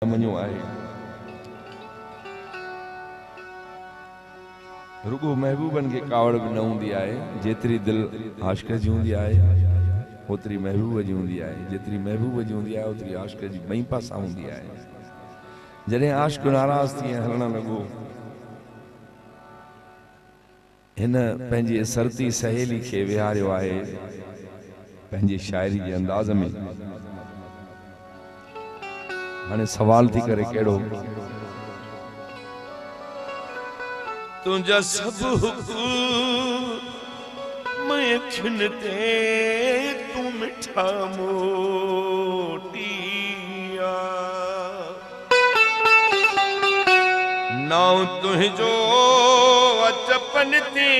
मञो आहे रुगो महबूबन के कावड़ भी न हूंदी आहे जेतरी दिल आशिक जी हूंदी आहे ओतरी महबूब जी हूंदी आहे जेतरी महबूब जी हूंदी आहे ओतरी आशिक जी ॿई पासा हूंदी आहे। जॾहिं आशिक नाराज़ थी हलण लॻो हिन पंहिंजी सरती सहेली खे विहारियो आहे पंहिंजी शाइरी जे अंदाज़ में। हाणे सवाल थी करे केड़ो तुझा सब मैं खिनते तू मिठा मोटिया नाउ तुझो अचपन ते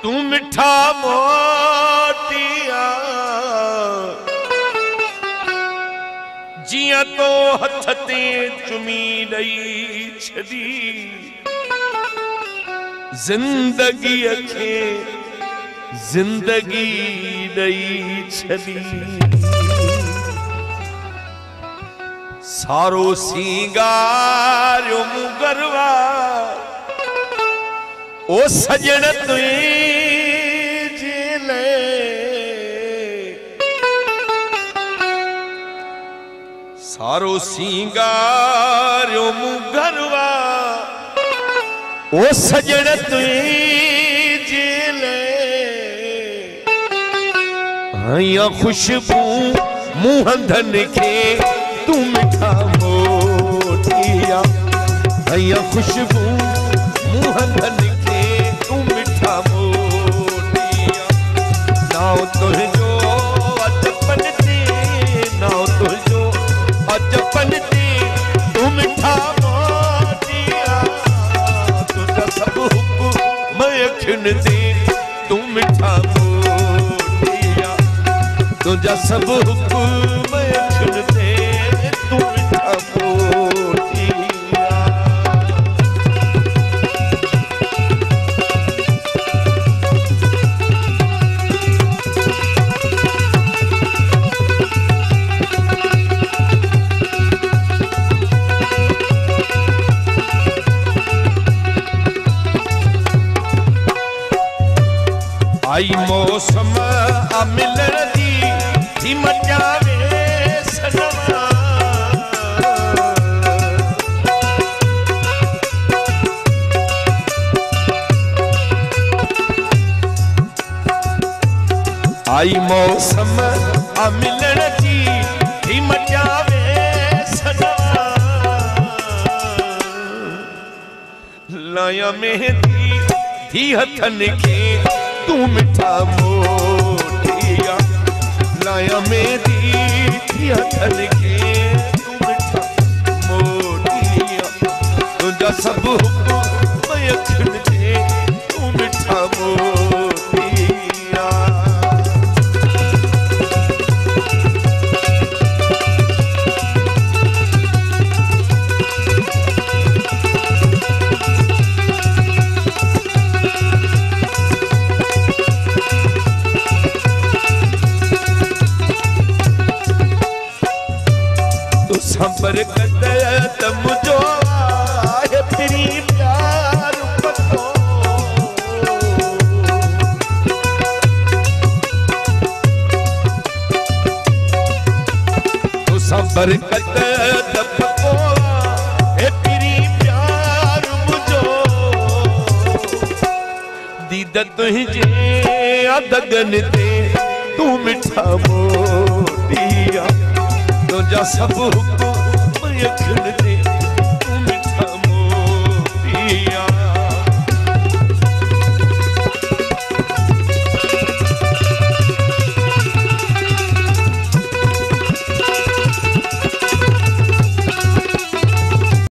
तू मिठा मोटिया जिया तो हथ ते चुमी ॾई छदी जिंदगी खे जिंदगी ॾई छदी सारो सिंगारियो मुगरवा ओ सजण तुझे ले सारो सिंगारियो मुगरवा ओ सजण तुझे ले हया खुशबू मुहंदन के तू मिठा मोटिया हया खुशबू मुहंदन के तू मिठा मोटिया नाउ तुझो अचपन ते नाउ तुझो अचपन ते तू मिठा मोटिया तुझा सब हुक्म अखिन ते तू मिठा मोटिया तुझा सब हुक्म अखिन ते तू मिठा मोटिया। आई मौसम मिलन दी थी मचावे सनवा आई मौसम मिलन दी थी मचावे सनवा लाया मेहंदी थी हथन के तू मिठा मोटिया लाया मेरी हथन के तू मिठा मोटिया तुझा सब हुक्म अखिन ते तू मिठा मोटिया। खबर कदम जो आहे फिरी प्यार पतो तो खबर कदम पतो है फिरी प्यार मुझो दीद तुझे अदगन ते तू मिठा मोटिया तुझा सब हुक्म अखिन ते